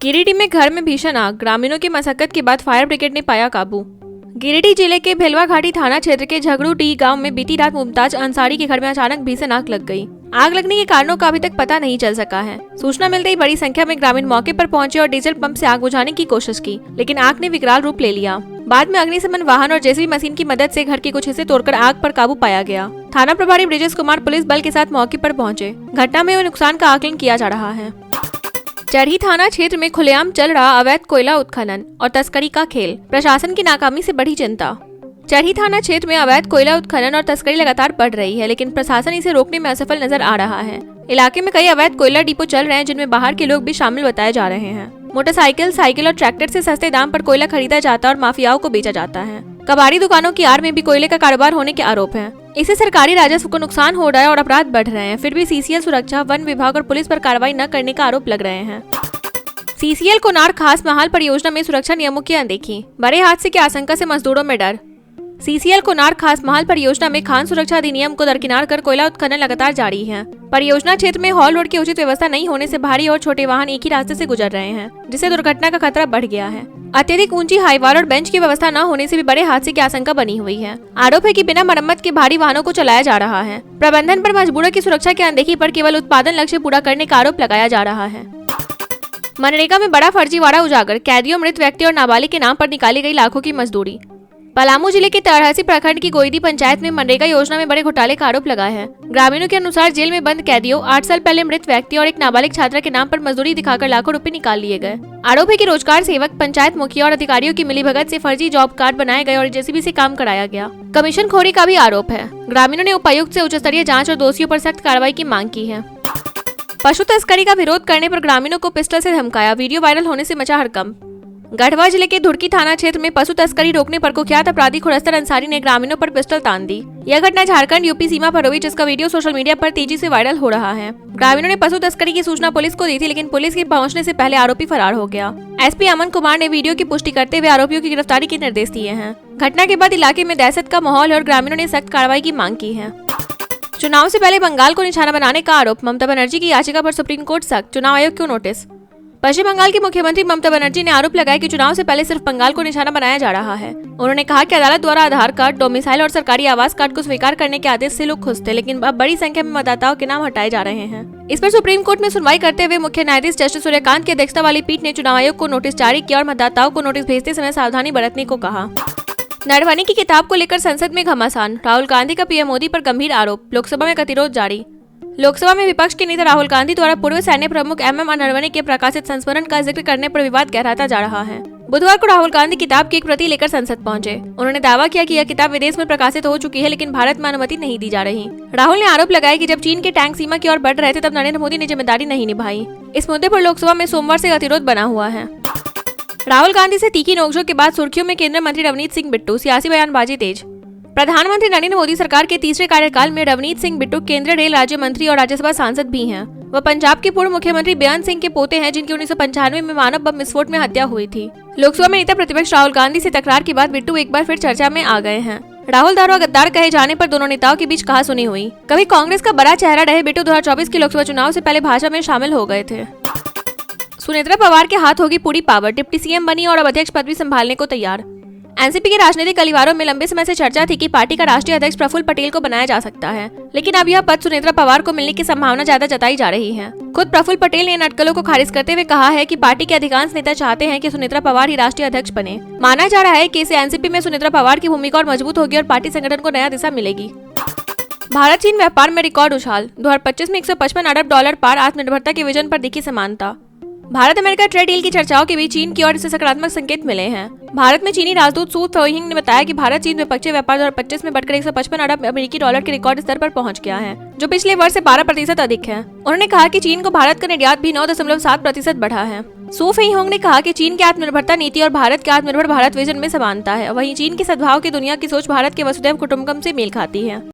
गिरिडीह में घर में भीषण आग, ग्रामीणों की मशक्कत के बाद फायर ब्रिगेड ने पाया काबू। गिरिडीह जिले के भेलवा घाटी थाना क्षेत्र के झगड़ूडीह गांव में बीती रात मुमताज अंसारी के घर में अचानक भीषण आग लग गई। आग लगने के कारणों का अभी तक पता नहीं चल सका है। सूचना मिलते ही बड़ी संख्या में ग्रामीण मौके पर पहुंचे और डीजल पंप से आग बुझाने की कोशिश की, लेकिन आग ने विकराल रूप ले लिया। बाद में अग्निशमन वाहन और जेसीबी मशीन की मदद से घर के कुछ हिस्से तोड़कर आग पर काबू पाया गया। थाना प्रभारी ब्रिजेश कुमार पुलिस बल के साथ मौके पर पहुंचे। घटना में हुए नुकसान का आकलन किया जा रहा है। चरही थाना क्षेत्र में खुलेआम चल रहा अवैध कोयला उत्खनन और तस्करी का खेल, प्रशासन की नाकामी से बढ़ी चिंता। चरही थाना क्षेत्र में अवैध कोयला उत्खनन और तस्करी लगातार बढ़ रही है, लेकिन प्रशासन इसे रोकने में असफल नजर आ रहा है। इलाके में कई अवैध कोयला डिपो चल रहे हैं, जिनमें बाहर के लोग भी शामिल बताए जा रहे हैं। मोटरसाइकिल, साइकिल और ट्रैक्टर से सस्ते दाम पर कोयला खरीदा जाता है और माफियाओं को बेचा जाता है। कबाड़ी दुकानों की आड़ में भी कोयले का कारोबार होने के आरोप हैं। इससे सरकारी राजस्व को नुकसान हो रहा है और अपराध बढ़ रहे हैं। फिर भी सीसीएल सुरक्षा, वन विभाग और पुलिस पर कार्रवाई न करने का आरोप लग रहे हैं। सीसीएल कोनार खास महाल परियोजना में सुरक्षा नियमों की अनदेखी, बड़े हादसे की आशंका से मजदूरों में डर। सीसीएल कोनार खास महाल परियोजना में खान सुरक्षा अधिनियम को दरकिनार कर कोयला उत्खनन लगातार जारी है। परियोजना क्षेत्र में हॉल रोड की उचित व्यवस्था नहीं होने से भारी और छोटे वाहन एक ही रास्ते से गुजर रहे हैं, जिससे दुर्घटना का खतरा बढ़ गया है। अत्यधिक ऊंची हाईवार और बेंच की व्यवस्था न होने से भी बड़े हादसे की आशंका बनी हुई है। आरोप है कि बिना मरम्मत के भारी वाहनों को चलाया जा रहा है। प्रबंधन पर मजदूरों की सुरक्षा की अनदेखी पर केवल उत्पादन लक्ष्य पूरा करने का आरोप लगाया जा रहा है। मनरेगा में बड़ा फर्जीवाड़ा उजागर, कैदियों, मृत व्यक्ति और नाबालिग के नाम पर निकाली गई लाखों की मजदूरी। पलामू जिले के तरहसी प्रखंड की गोईदी पंचायत में मनरेगा योजना में बड़े घोटाले का आरोप लगा है। ग्रामीणों के अनुसार जेल में बंद कैदियों, 8 साल पहले मृत व्यक्ति और एक नाबालिग छात्रा के नाम पर मजदूरी दिखाकर लाखों रुपए निकाल लिए गए। आरोप है कि रोजगार सेवक, पंचायत मुखिया और अधिकारियों की मिलीभगत से फर्जी जॉब कार्ड बनाए गए और जेसीबी से काम कराया गया। कमीशन खोरी का भी आरोप है। ग्रामीणों ने उपायुक्त से उच्च स्तरीय जाँच और दोषियों पर सख्त कार्रवाई की मांग की है। पशु तस्करी का विरोध करने पर ग्रामीणों को पिस्टल से धमकाया, वीडियो वायरल होने से मचा हड़कंप। गढ़वा जिले के धुड़की थाना क्षेत्र में पशु तस्करी रोकने पर कुख्यात अपराधी खुरस्तर अंसारी ने ग्रामीणों पर पिस्टल तान दी। यह घटना झारखंड यूपी सीमा पर हुई, जिसका वीडियो सोशल मीडिया पर तेजी से वायरल हो रहा है। ग्रामीणों ने पशु तस्करी की सूचना पुलिस को दी थी, लेकिन पुलिस के पहुंचने से पहले आरोपी फरार हो गया। एसपी अमन कुमार ने वीडियो की पुष्टि करते हुए आरोपियों की गिरफ्तारी के निर्देश दिए हैं। घटना के बाद इलाके में दहशत का माहौल है और ग्रामीणों ने सख्त कार्रवाई की मांग की है। चुनाव से पहले बंगाल को निशाना बनाने का आरोप, ममता बनर्जी की याचिका पर सुप्रीम कोर्ट सख्त, चुनाव आयोग को नोटिस। पश्चिम बंगाल की मुख्यमंत्री ममता बनर्जी ने आरोप लगाया कि चुनाव से पहले सिर्फ बंगाल को निशाना बनाया जा रहा है। उन्होंने कहा कि अदालत द्वारा आधार कार्ड, डोमिसाइल और सरकारी आवास कार्ड को स्वीकार करने के आदेश से लोग खुश थे, लेकिन अब बड़ी संख्या में मतदाताओं के नाम हटाए जा रहे हैं। इस पर सुप्रीम कोर्ट में सुनवाई करते हुए मुख्य न्यायाधीश जस्टिस सूर्यकांत की अध्यक्षता वाली पीठ ने चुनाव आयोग को नोटिस जारी किया और मतदाताओं को नोटिस भेजते समय सावधानी बरतने को कहा। नरवणे की किताब को लेकर संसद में घमासान, राहुल गांधी का पीएम मोदी पर गंभीर आरोप, लोकसभा में गतिरोध जारी। लोकसभा में विपक्ष के नेता राहुल गांधी द्वारा पूर्व सैन्य प्रमुख MM नरवणे के प्रकाशित संस्मरण का जिक्र करने पर विवाद गहराता जा रहा है। बुधवार को राहुल गांधी किताब की एक प्रति लेकर संसद पहुंचे। उन्होंने दावा किया कि यह किताब विदेश में प्रकाशित हो चुकी है, लेकिन भारत में अनुमति नहीं दी जा रही। राहुल ने आरोप लगाया कि जब चीन के टैंक सीमा की ओर बढ़ रहे थे, तब नरेंद्र मोदी ने जिम्मेदारी नहीं निभाई। इस मुद्दे पर लोकसभा में सोमवार से गतिरोध बना हुआ है। राहुल गांधी से तीखी नोकझोंक के बाद सुर्खियों में केंद्रीय मंत्री रवनीत सिंह बिट्टू, सियासी बयानबाजी तेज। प्रधानमंत्री नरेंद्र मोदी सरकार के तीसरे कार्यकाल में रवनीत सिंह बिट्टू केंद्रीय रेल राज्य मंत्री और राज्यसभा सांसद भी हैं। वह पंजाब के पूर्व मुख्यमंत्री बेअंत सिंह के पोते हैं, जिनकी 1995 में मानव बम विस्फोट में हत्या हुई थी। लोकसभा में नेता प्रतिपक्ष राहुल गांधी से तकरार के बाद बिट्टू एक बार फिर चर्चा में आ गए हैं। राहुल दारुआ गद्दार कहे जाने पर दोनों नेताओं के बीच कहासुनी हुई। कभी कांग्रेस का बड़ा चेहरा रहे बिट्टू 2024 के लोकसभा चुनाव से पहले भाजपा में शामिल हो गए थे। सुनेत्रा पवार के हाथ होगी पूरी पावर, डिप्टी सीएम बनी और अब अध्यक्ष पद भी संभालने को तैयार। एनसीपी के राजनीतिक कलिवारों में लंबे समय से चर्चा थी कि पार्टी का राष्ट्रीय अध्यक्ष प्रफुल्ल पटेल को बनाया जा सकता है, लेकिन अब यह पद सुनेत्रा पवार को मिलने की संभावना ज्यादा जताई जा रही है। खुद प्रफुल्ल पटेल ने इन अटकलों को खारिज करते हुए कहा है कि पार्टी के अधिकांश नेता चाहते हैं कि सुनेत्रा पवार ही राष्ट्रीय अध्यक्ष बने। माना जा रहा है कि इसे एनसीपी में सुनेत्रा पवार की भूमिका और मजबूत होगी और पार्टी संगठन को नया दिशा मिलेगी। भारत चीन व्यापार में रिकॉर्ड उछाल, 2025 में 155 अरब डॉलर पार, आत्मनिर्भरता के विजन पर दिखी समानता। भारत अमेरिका ट्रेड डील की चर्चाओं के बीच चीन की ओर से सकारात्मक संकेत मिले हैं। भारत में चीनी राजदूत सू फेइंग ने बताया कि भारत चीन द्विपक्षीय व्यापार 2025 में बढ़कर 155 अरब अमेरिकी डॉलर के रिकॉर्ड स्तर पर पहुंच गया है, जो पिछले वर्ष से 12% अधिक है। उन्होंने कहा कि चीन को भारत का निर्यात भी 9.7% बढ़ा है। सू फेइंग ने कहा कि चीन की आत्मनिर्भरता नीति और भारत के आत्मनिर्भर भारत विजन में समानता है। वहीं चीन के सद्भाव की दुनिया की सोच भारत के वसुधैव कुटुंबकम से मेल खाती है।